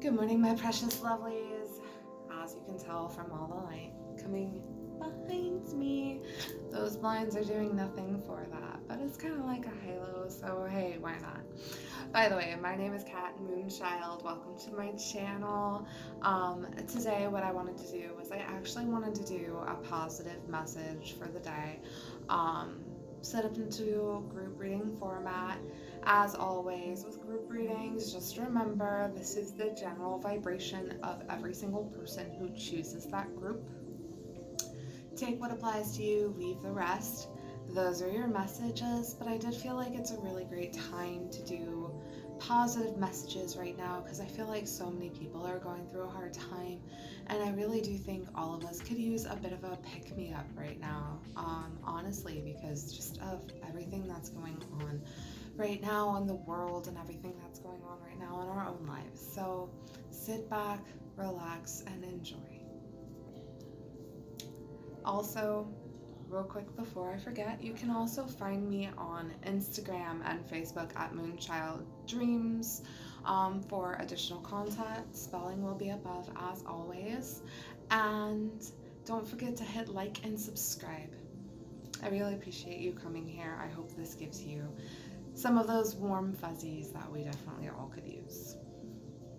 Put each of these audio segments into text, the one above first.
Good morning, my precious lovelies. As you can tell from all the light coming behind me, those blinds are doing nothing for that, but it's kind of like a halo, so hey, why not? By the way, my name is Kat Moonchild. Welcome to my channel. Today, what I wanted to do was I actually wanted to do a positive message for the day. Um, Set up into group reading format. As always, with group readings, just remember this is the general vibration of every single person who chooses that group. Take what applies to you, leave the rest. Those are your messages, but I did feel like it's a really great time to do positive messages right now because I feel like so many people are going through a hard time, and I really do think all of us could use a bit of a pick me up right now, honestly, because just of everything that's going on right now in the world and everything that's going on right now in our own lives. So sit back, relax, and enjoy. Also, real quick before I forget, you can also find me on Instagram and Facebook at Moonchild Dreams for additional content. Spelling will be above as always. And don't forget to hit like and subscribe. I really appreciate you coming here. I hope this gives you some of those warm fuzzies that we definitely all could use.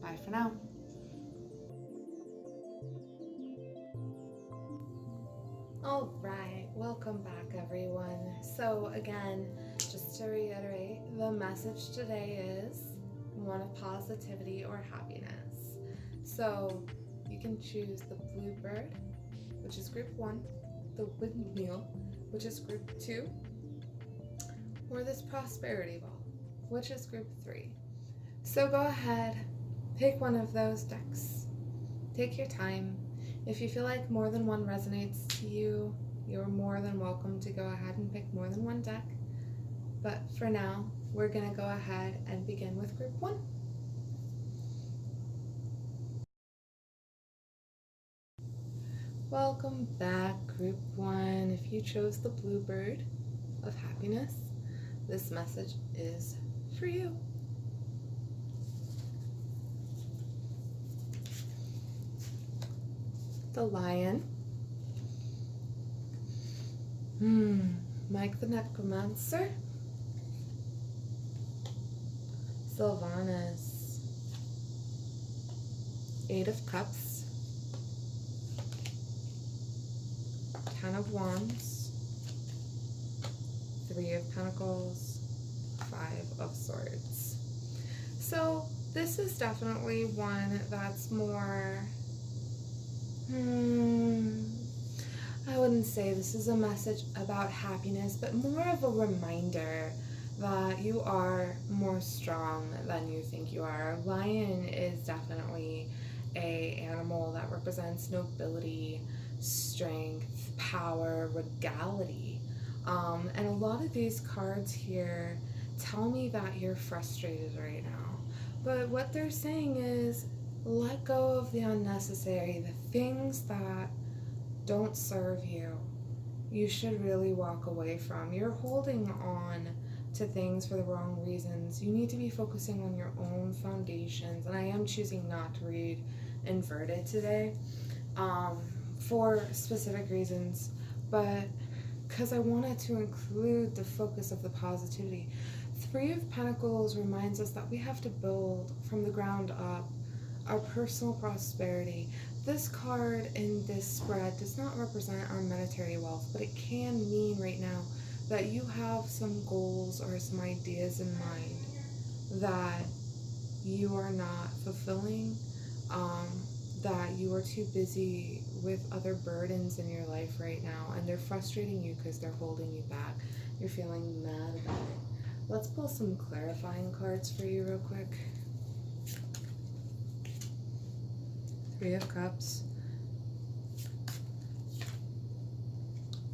Bye for now. All right, welcome back, everyone. So, again, just to reiterate, the message today is one of positivity or happiness. So, you can choose the bluebird, which is group one, the windmill, which is group two, or this prosperity ball, which is group three. So, go ahead, pick one of those decks. Take your time. If you feel like more than one resonates to you, you're more than welcome to go ahead and pick more than one deck. But for now, we're going to go ahead and begin with group one. Welcome back, group one. If you chose the bluebird of happiness, this message is for you. The lion. Mike the necromancer. Sylvanas. Eight of Cups. Ten of Wands. Three of Pentacles. Five of Swords. So this is definitely one that's more, I wouldn't say this is a message about happiness, but more of a reminder that you are more strong than you think you are. A lion is definitely a animal that represents nobility, strength, power, regality. And a lot of these cards here tell me that you're frustrated right now. But what they're saying is let go of the unnecessary, the things that don't serve you. You should really walk away from. You're holding on to things for the wrong reasons. You need to be focusing on your own foundations. And I am choosing not to read inverted today for specific reasons, but because I wanted to include the focus of the positivity. Three of Pentacles reminds us that we have to build from the ground up our personal prosperity. This card in this spread does not represent our monetary wealth, but it can mean right now that you have some goals or some ideas in mind that you are not fulfilling, that you are too busy with other burdens in your life right now, and they're frustrating you because they're holding you back. You're feeling mad about it. Let's pull some clarifying cards for you real quick. Three of Cups,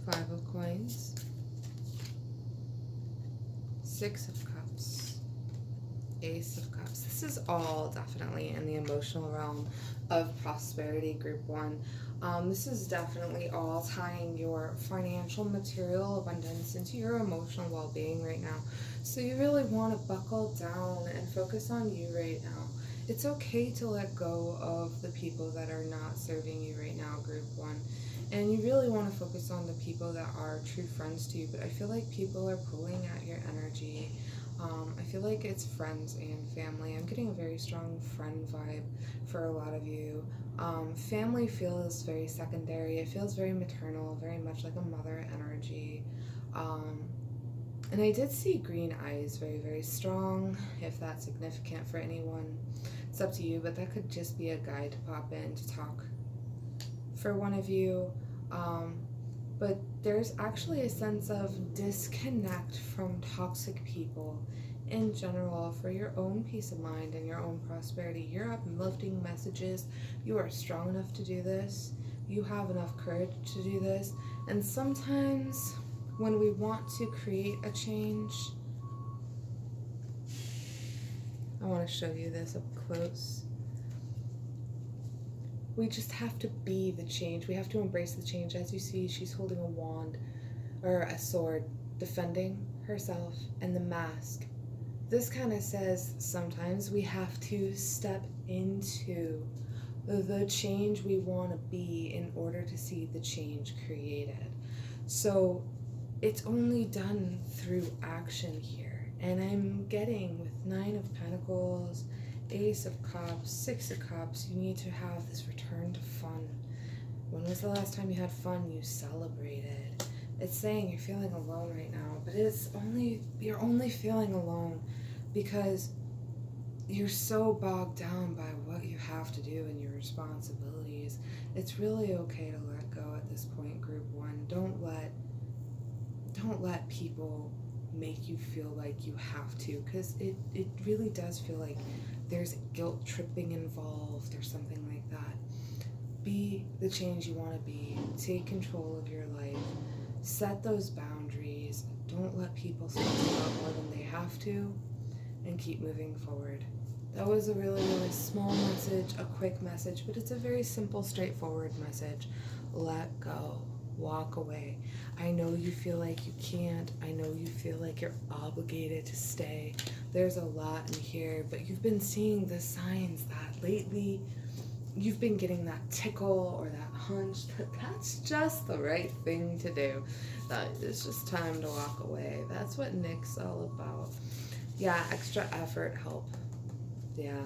Five of Coins, Six of Cups, Ace of Cups. This is all definitely in the emotional realm of prosperity, group one. This is definitely all tying your financial material abundance into your emotional well-being right now. So you really want to buckle down and focus on you right now. It's okay to let go of the people that are not serving you right now, group one. And you really want to focus on the people that are true friends to you, but I feel like people are pulling at your energy. I feel like it's friends and family. I'm getting a very strong friend vibe for a lot of you. Family feels very secondary. It feels very maternal, very much like a mother energy. Um, and I did see green eyes very, very strong. If that's significant for anyone, it's up to you, but that could just be a guide to pop in to talk for one of you. But there's actually a sense of disconnect from toxic people in general for your own peace of mind and your own prosperity. You're uplifting messages. You are strong enough to do this. You have enough courage to do this. And sometimes when we want to create a change, I want to show you this up close. We just have to be the change. We have to embrace the change. As you see, she's holding a wand or a sword, defending herself and the mask. This kind of says sometimes we have to step into the change we want to be in order to see the change created. So it's only done through action here. And I'm getting with Nine of Pentacles, Ace of Cups, Six of Cups, you need to have this return to fun. When was the last time you had fun? You celebrated. It's saying you're feeling alone right now, but you're only feeling alone because you're so bogged down by what you have to do and your responsibilities. It's really okay to let go at this point, group one. Don't let people make you feel like you have to, because it really does feel like there's guilt tripping involved or something like that. Be the change you want to be. Take control of your life. Set those boundaries. Don't let people stress you out more than they have to, and keep moving forward. That was a really, really small message, a quick message, but it's a very simple, straightforward message. Let go. Walk away. I know you feel like you can't. I know you feel like you're obligated to stay. There's a lot in here, but you've been seeing the signs that lately you've been getting that tickle or that hunch that that's just the right thing to do. That it's just time to walk away. That's what Nick's all about. Yeah, extra effort, help. Yeah.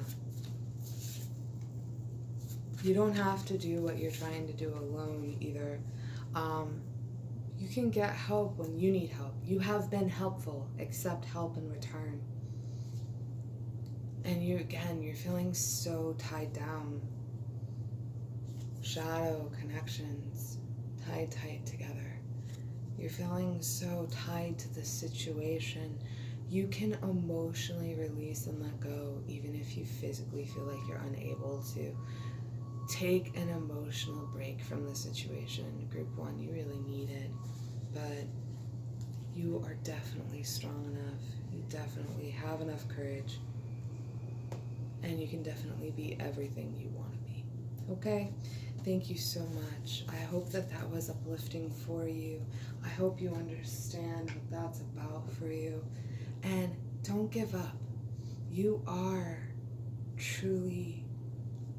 You don't have to do what you're trying to do alone either. You can get help when you need help. You have been helpful. Accept help in return. And you're feeling so tied down. Shadow connections tied tight together. You're feeling so tied to the situation. You can emotionally release and let go even if you physically feel like you're unable to. Take an emotional break from the situation. Group one, you really need it, but you are definitely strong enough. You definitely have enough courage, and you can definitely be everything you want to be. Okay? Thank you so much. I hope that was uplifting for you. I hope you understand what that's about for you. And don't give up. You are truly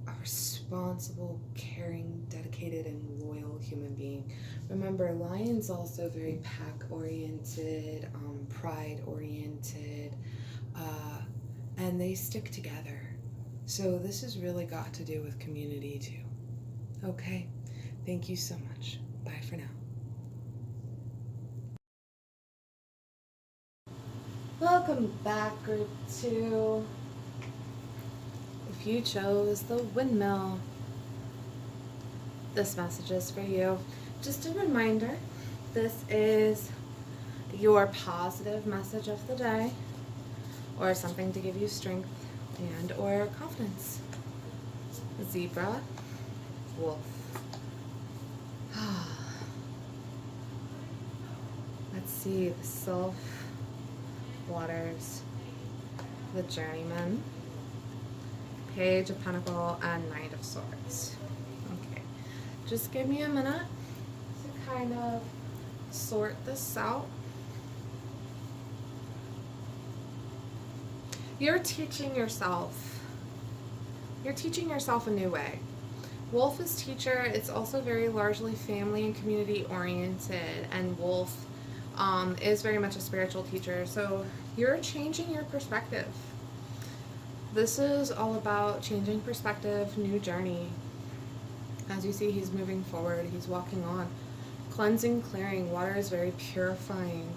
a responsible, caring, dedicated, and loyal human being. Remember, Lion's also very pack-oriented, pride-oriented, and they stick together. So this has really got to do with community too. Okay? Thank you so much. Bye for now. Welcome back, group 2. If you chose the windmill, this message is for you. Just a reminder, this is your positive message of the day, or something to give you strength and or confidence. Zebra, wolf. Let's see, the Sylph, Waters, the Journeyman, Page of Pentacles, and Knight of Swords. Okay, just give me a minute to kind of sort this out. You're teaching yourself You're teaching yourself a new way. Wolf is teacher. It's also very largely family and community oriented, and Wolf is very much a spiritual teacher. So you're changing your perspective. This is all about changing perspective, new journey. As you see, he's moving forward. He's walking on. Cleansing, clearing. Water is very purifying.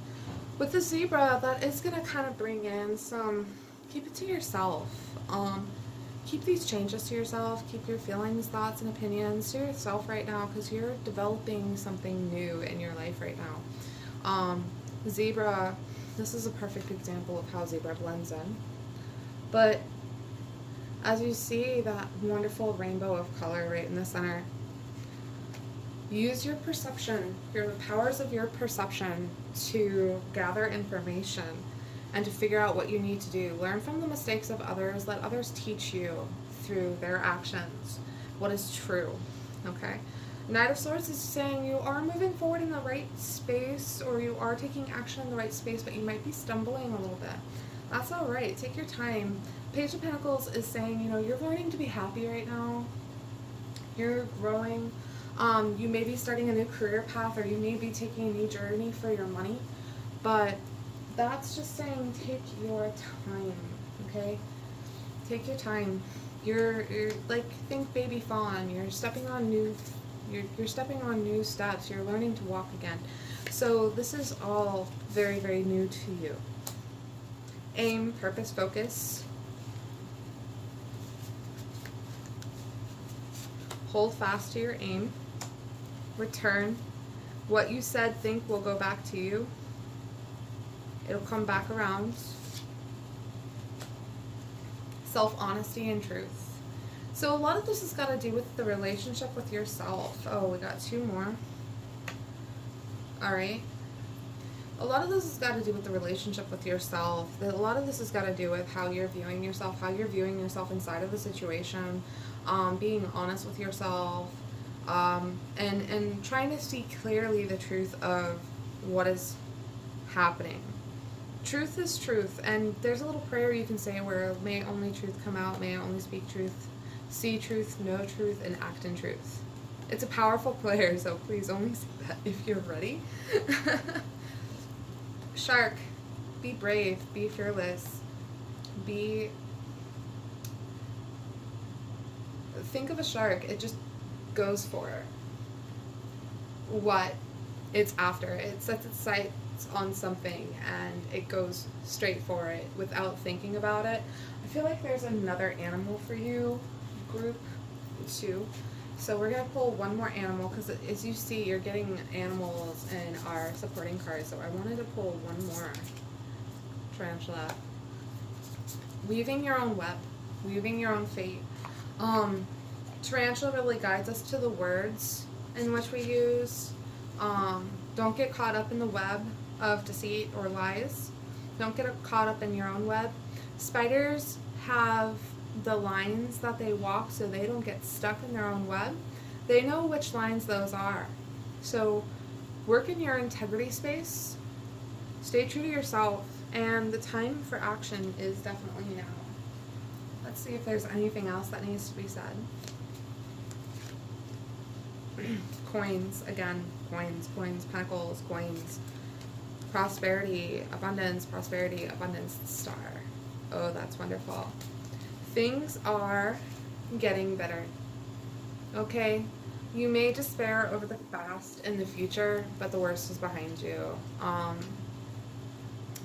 With the zebra, that is going to kind of bring in some, keep it to yourself. Keep these changes to yourself. Keep your feelings, thoughts, and opinions to yourself right now, because you're developing something new in your life right now. Zebra, this is a perfect example of how zebra blends in. But as you see that wonderful rainbow of color right in the center, use your perception, the powers of your perception to gather information and to figure out what you need to do. Learn from the mistakes of others. Let others teach you through their actions what is true. Okay? Knight of Swords is saying you are moving forward in the right space, or you are taking action in the right space, but you might be stumbling a little bit. That's all right. Take your time. Page of Pentacles is saying, you're learning to be happy right now. You're growing. You may be starting a new career path, or you may be taking a new journey for your money, but that's just saying take your time, okay? Take your time. You're like, think baby fawn. You're stepping on new steps. You're learning to walk again. So this is all very, very new to you. Aim, purpose, focus. Hold fast to your aim. Return. What you said, think will go back to you. It'll come back around. Self-honesty and truth. So a lot of this has got to do with the relationship with yourself. Oh, we got two more. All right. A lot of this has got to do with the relationship with yourself. A lot of this has got to do with how you're viewing yourself, inside of the situation, being honest with yourself, and trying to see clearly the truth of what is happening. Truth is truth, and there's a little prayer you can say where may only truth come out, may I only speak truth, see truth, know truth, and act in truth. It's a powerful prayer, so please only say that if you're ready. Shark, be brave, be fearless, think of a shark. It just goes for what it's after. It sets its sights on something and it goes straight for it without thinking about it. I feel like there's another animal for you, group 2. So we're going to pull one more animal, because as you see, you're getting animals in our supporting cards. So I wanted to pull one more tarantula. Weaving your own web, weaving your own fate. Tarantula really guides us to the words in which we use. Don't get caught up in the web of deceit or lies. Don't get caught up in your own web. Spiders have the lines that they walk so they don't get stuck in their own web. They know which lines those are. So work in your integrity space. Stay true to yourself. And the time for action is definitely now. Let's see if there's anything else that needs to be said. Coins, again, coins, pentacles, coins. Prosperity, abundance, star. Oh, that's wonderful. Things are getting better. Okay? You may despair over the past and the future, but the worst is behind you.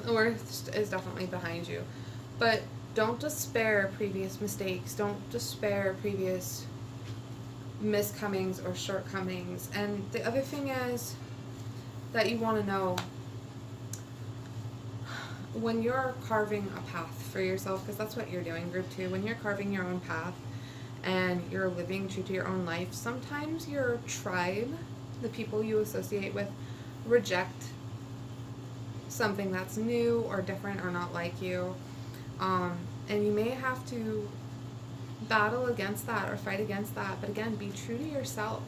The worst is definitely behind you. But don't despair previous mistakes. Don't despair previous miscomings or shortcomings. And the other thing is that you want to know, when you're carving a path for yourself, because that's what you're doing, group 2, when you're carving your own path and you're living true to your own life, sometimes your tribe, the people you associate with, reject something that's new or different or not like you. And you may have to battle against that or fight against that. But again, be true to yourself.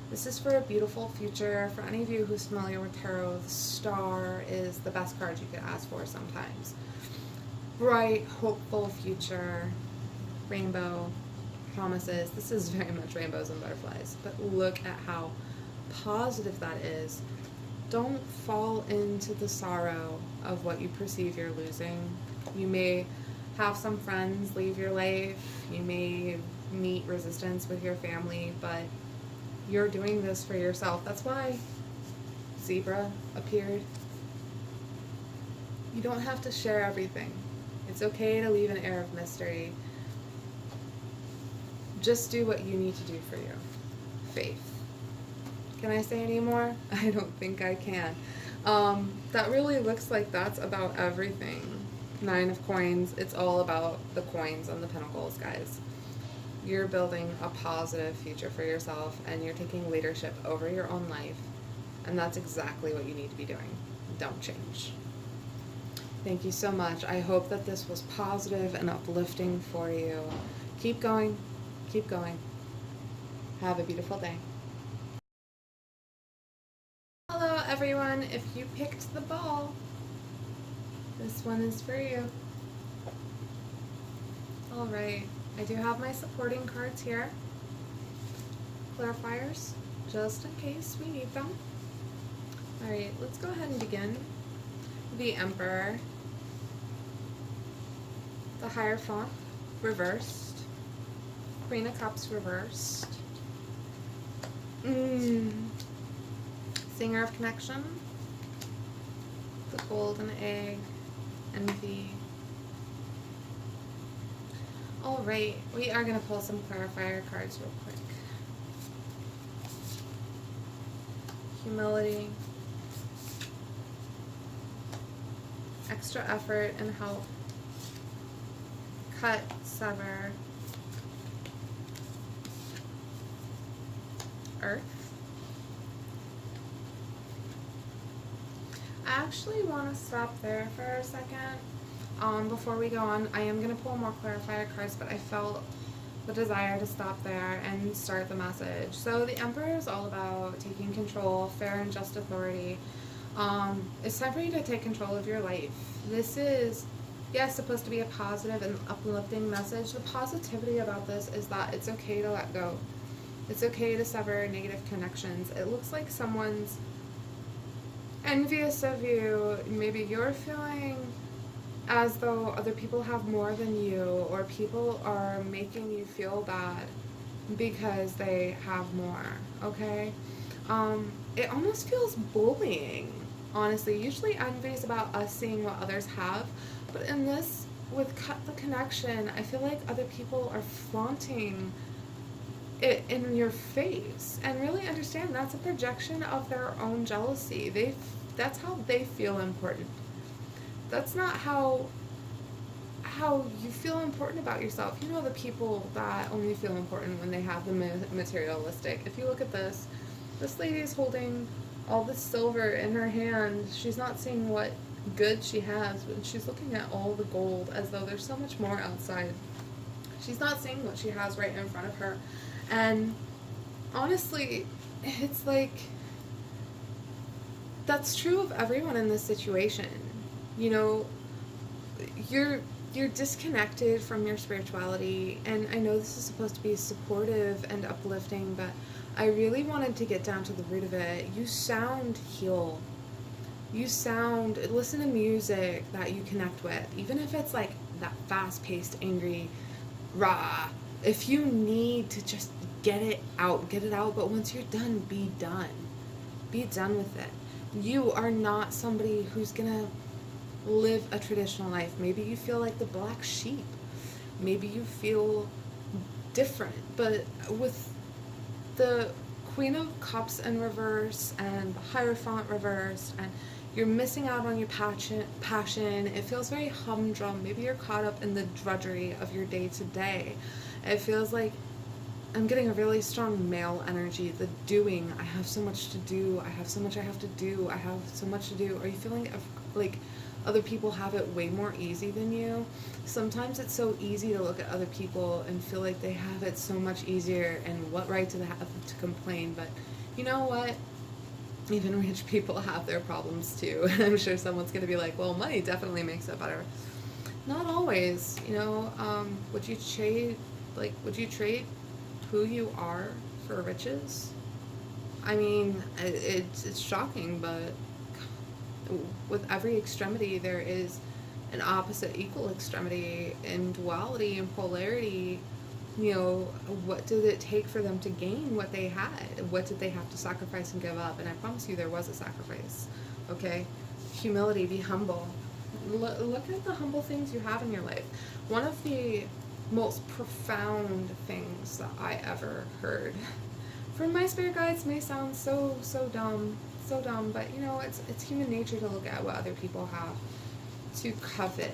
This is for a beautiful future. For any of you who's familiar with tarot, the star is the best card you could ask for sometimes. Bright, hopeful future, rainbow. promises. This is very much rainbows and butterflies, but look at how positive that is. Don't fall into the sorrow of what you perceive you're losing. You may have some friends leave your life, you may meet resistance with your family, but you're doing this for yourself. That's why Zebra appeared. You don't have to share everything. It's okay to leave an air of mystery. Just do what you need to do for you. Faith. Can I say any more? I don't think I can. That really looks like that's about everything. 9 of coins, it's all about the coins and the pentacles, guys. You're building a positive future for yourself, and you're taking leadership over your own life, and that's exactly what you need to be doing. Don't change. Thank you so much. I hope that this was positive and uplifting for you. Keep going. Keep going. Have a beautiful day. Hello, everyone. If you picked the ball, this one is for you. All right. I do have my supporting cards here. Clarifiers, just in case we need them. All right, let's go ahead and begin. The Emperor. The Hierophant, reversed. Queen of Cups, reversed. Singer of Connection. The Golden Egg. Envy. Alright, we are going to pull some clarifier cards real quick. Humility. Extra effort and help. Cut, sever. Earth. I actually want to stop there for a second. Before we go on, I am going to pull more clarifier cards, but I felt the desire to stop there and start the message. So the Emperor is all about taking control, fair and just authority. It's time for you to take control of your life. This is, yes, supposed to be a positive and uplifting message. The positivity about this is that it's okay to let go. It's okay to sever negative connections. It looks like someone's envious of you. Maybe you're feeling as though other people have more than you, or people are making you feel bad because they have more, okay? It almost feels bullying, honestly. Usually envy is about us seeing what others have, but in this, with Cut the Connection, I feel like other people are flaunting it in your face, and really understand that's a projection of their own jealousy. That's how they feel important. That's not how you feel important about yourself. You know, the people that only feel important when they have the materialistic. If you look at this lady is holding all this silver in her hand. She's not seeing what good she has, but she's looking at all the gold as though there's so much more outside. She's not seeing what she has right in front of her. And honestly, it's like, that's true of everyone in this situation. You know, you're disconnected from your spirituality, and I know this is supposed to be supportive and uplifting, but I really wanted to get down to the root of it. You sound healed. Listen to music that you connect with, even if it's like that fast-paced, angry, rah. If you need to just get it out, but once you're done, be done. Be done with it. You are not somebody who's gonna live a traditional life. Maybe you feel like the black sheep. Maybe you feel different. But with the Queen of Cups in reverse and the Hierophant reversed, and you're missing out on your passion. It feels very humdrum. Maybe you're caught up in the drudgery of your day-to-day. It feels like I'm getting a really strong male energy, the doing. I have so much to do. I have so much I have to do. I have so much to do. Are you feeling like other people have it way more easy than you? Sometimes it's so easy to look at other people and feel like they have it so much easier, and what right do they have to complain? But you know what? Even rich people have their problems too. I'm sure someone's going to be like, well, money definitely makes it better. Not always, you know. Would you trade who you are for riches, I mean, it's shocking, but with every extremity, there is an opposite equal extremity in duality and polarity. You know, what did it take for them to gain what they had? What did they have to sacrifice and give up? And I promise you there was a sacrifice, okay? Humility, be humble. Look at the humble things you have in your life. One of the most profound things that I ever heard from my spirit guides may sound so dumb, but you know, it's human nature to look at what other people have, to covet,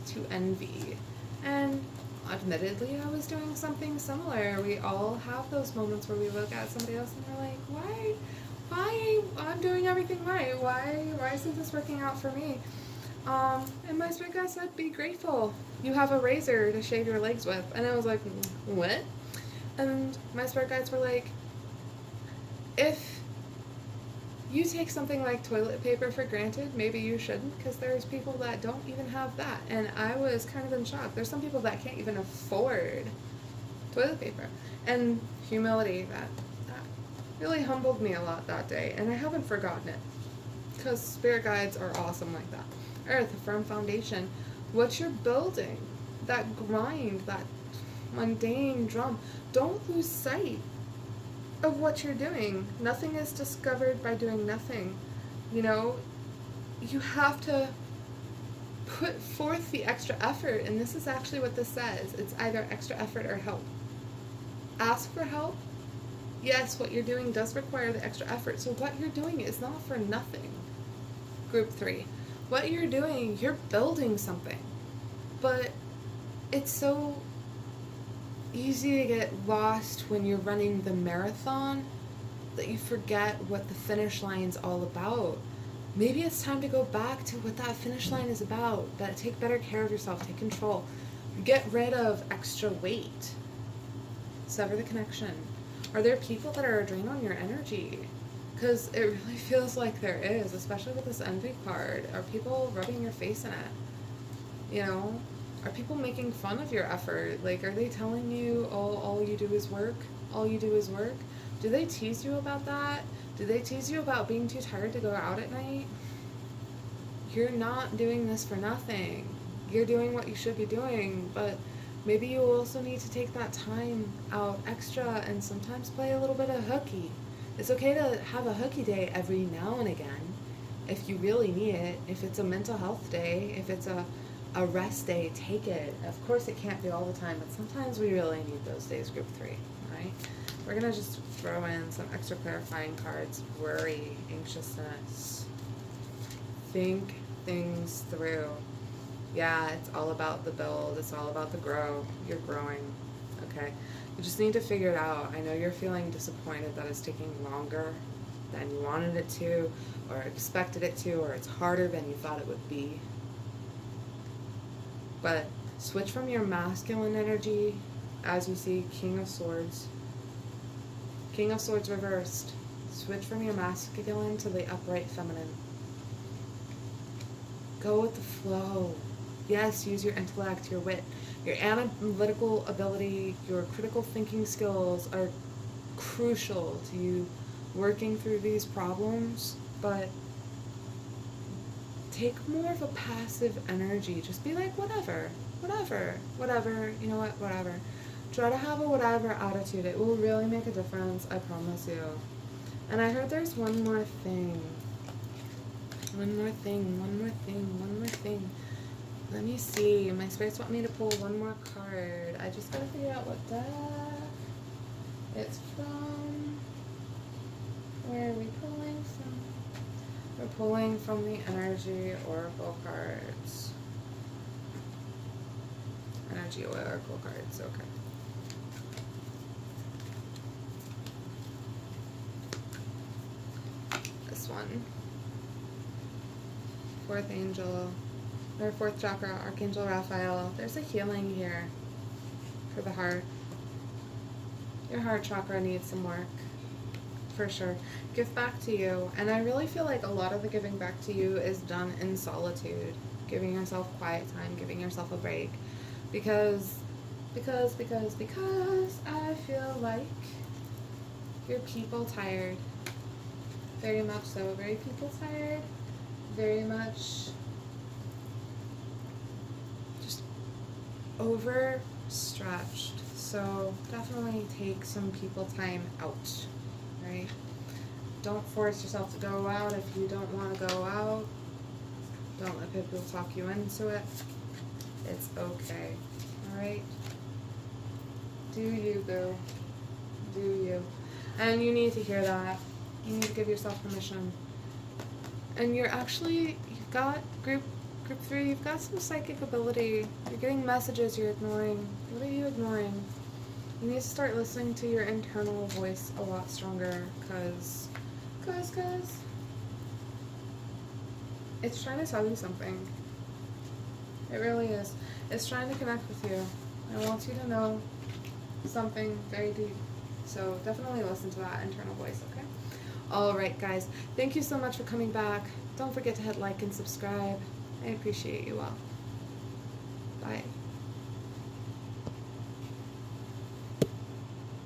to envy. And admittedly, I was doing something similar. We all have those moments where we look at somebody else and we're like, why I'm doing everything right? Why isn't this working out for me? And my spirit guide said, be grateful. You have a razor to shave your legs with. And I was like, what? And my spirit guides were like, if you take something like toilet paper for granted, maybe you shouldn't, because there's people that don't even have that. And I was kind of in shock. There's some people that can't even afford toilet paper. And humility, that really humbled me a lot that day, and I haven't forgotten it, because spirit guides are awesome like that. Earth, a firm foundation. What you're building, that grind, that mundane drum, don't lose sight of what you're doing. Nothing is discovered by doing nothing. You know, you have to put forth the extra effort, and this is actually what this says. It's either extra effort or help. Ask for help. Yes, what you're doing does require the extra effort, so what you're doing is not for nothing. Group 3. What you're doing, you're building something. But it's so easy to get lost when you're running the marathon that you forget what the finish line's all about. Maybe it's time to go back to what that finish line is about. But take better care of yourself, take control. Get rid of extra weight. Sever the connection. Are there people that are a drain on your energy? Because it really feels like there is, especially with this envy card. Are people rubbing your face in it? You know? Are people making fun of your effort? Like, are they telling you, oh, all you do is work? All you do is work? Do they tease you about that? Do they tease you about being too tired to go out at night? You're not doing this for nothing. You're doing what you should be doing, but maybe you also need to take that time out extra and sometimes play a little bit of hooky. It's okay to have a hooky day every now and again if you really need it. If it's a mental health day, if it's a rest day, take it. Of course it can't be all the time, but sometimes we really need those days, group 3, right? We're going to just throw in some extra clarifying cards. Worry, anxiousness. Think things through. Yeah, it's all about the build. It's all about the grow. You're growing, okay? You just need to figure it out. I know you're feeling disappointed that it's taking longer than you wanted it to, or expected it to, or it's harder than you thought it would be. But switch from your masculine energy, as you see, King of Swords. King of Swords reversed. Switch from your masculine to the upright feminine. Go with the flow. Yes, use your intellect, your wit, your analytical ability, your critical thinking skills are crucial to you working through these problems, but take more of a passive energy. Just be like, whatever, you know what, whatever. Try to have a whatever attitude. It will really make a difference, I promise you. And I heard there's one more thing. One more thing. Let me see. My spirits want me to pull one more card. I just gotta figure out what deck it's from. Where are we pulling from? We're pulling from the Energy Oracle cards. Energy Oracle cards, okay. This one. Fourth angel, or fourth chakra, Archangel Raphael. There's a healing here for the heart. Your heart chakra needs some work, for sure. Give back to you. And I really feel like a lot of the giving back to you is done in solitude. Giving yourself quiet time, giving yourself a break. Because Because I feel like you're people tired. Very much so. Very people tired. Very much just overstretched. So definitely take some people time out, right? Don't force yourself to go out if you don't want to go out. Don't let people talk you into it. It's okay. Alright? Do you, boo. Do you. And you need to hear that. You need to give yourself permission. And you've got group 3, you've got some psychic ability. You're getting messages you're ignoring. What are you ignoring? You need to start listening to your internal voice a lot stronger, cause it's trying to tell you something. It really is. It's trying to connect with you. It wants you to know something very deep. So definitely listen to that internal voice, okay? Alright guys, thank you so much for coming back. Don't forget to hit like and subscribe. I appreciate you all. Bye.